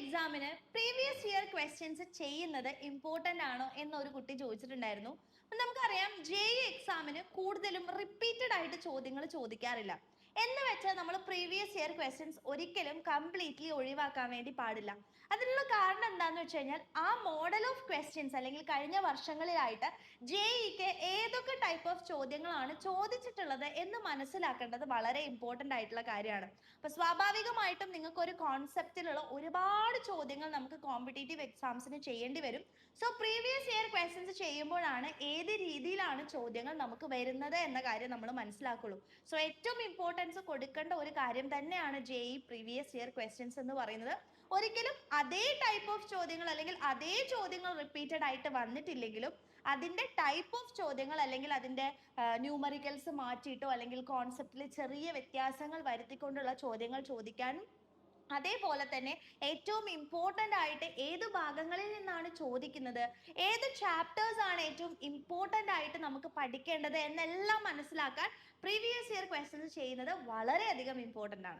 എക്സാമിന് previous year questions ചെയ്യുന്നത് important ആണോ എന്നൊരു കുട്ടി ചോദിച്ചിട്ടുണ്ടായിരുന്നു. അപ്പം നമുക്കറിയാം എക്സാമിന് കൂടുതലും റിപ്പീറ്റഡ് ആയിട്ട് ചോദ്യങ്ങൾ ചോദിക്കാറില്ല. എന്ന് വെച്ചാൽ നമ്മൾ പ്രീവിയസ് ഇയർ ക്വസ്റ്റ്യൻസ് ഒരിക്കലും കംപ്ലീറ്റ്ലി ഒഴിവാക്കാൻ വേണ്ടി പാടില്ല. അതിനുള്ള കാരണം എന്താണെന്ന് വെച്ച് കഴിഞ്ഞാൽ ആ മോഡൽ ഓഫ് ക്വസ്റ്റ്യൻസ് അല്ലെങ്കിൽ കഴിഞ്ഞ വർഷങ്ങളിലായിട്ട് ജെഇക്ക് ഏതൊക്കെ ടൈപ്പ് ഓഫ് ചോദ്യങ്ങളാണ് ചോദിച്ചിട്ടുള്ളത് എന്ന് മനസ്സിലാക്കേണ്ടത് വളരെ ഇമ്പോർട്ടൻ്റ് ആയിട്ടുള്ള കാര്യമാണ്. അപ്പൊ സ്വാഭാവികമായിട്ടും നിങ്ങൾക്ക് ഒരു കോൺസെപ്റ്റിലുള്ള ഒരുപാട് ചോദ്യങ്ങൾ നമുക്ക് കോമ്പറ്റേറ്റീവ് എക്സാംസിന് ചെയ്യേണ്ടി വരും. സോ പ്രീവിയസ് ഇയർ ക്വസ്റ്റ്യൻസ് ചെയ്യുമ്പോഴാണ് ഏത് രീതിയിലാണ് ചോദ്യങ്ങൾ നമുക്ക് വരുന്നത് എന്ന കാര്യം നമ്മൾ മനസ്സിലാക്കുള്ളൂ. സോ ഏറ്റവും ഇമ്പോർട്ടൻസ് കൊടുക്കേണ്ട ഒരു കാര്യം തന്നെയാണ് പ്രീവിയസ് ഇയർ ക്വസ്റ്റ്യൻസ് എന്ന് പറയുന്നത്. ഒരിക്കലും അതേ ടൈപ്പ് ഓഫ് ചോദ്യങ്ങൾ അല്ലെങ്കിൽ അതേ ചോദ്യങ്ങൾ റിപ്പീറ്റഡ് ആയിട്ട് വന്നിട്ടില്ലെങ്കിലും അതിന്റെ ടൈപ്പ് ഓഫ് ചോദ്യങ്ങൾ അല്ലെങ്കിൽ അതിന്റെ ന്യൂമറിക്കൽസ് മാറ്റിയിട്ടോ അല്ലെങ്കിൽ കോൺസെപ്റ്റിൽ ചെറിയ വ്യത്യാസങ്ങൾ വരുത്തിക്കൊണ്ടുള്ള ചോദ്യങ്ങൾ ചോദിക്കാനും, അതേപോലെ തന്നെ ഏറ്റവും ഇമ്പോർട്ടൻ്റ് ആയിട്ട് ഏത് ഭാഗങ്ങളിൽ നിന്നാണ് ചോദിക്കുന്നത്, ഏത് ചാപ്റ്റേഴ്സ് ആണ് ഏറ്റവും ഇമ്പോർട്ടൻ്റ് ആയിട്ട് നമുക്ക് പഠിക്കേണ്ടത് എന്നെല്ലാം മനസ്സിലാക്കാൻ പ്രീവിയസ് ഇയർ ക്വസ്റ്റ്യൻസ് ചെയ്യുന്നത് വളരെയധികം ഇമ്പോർട്ടൻ്റ് ആണ്.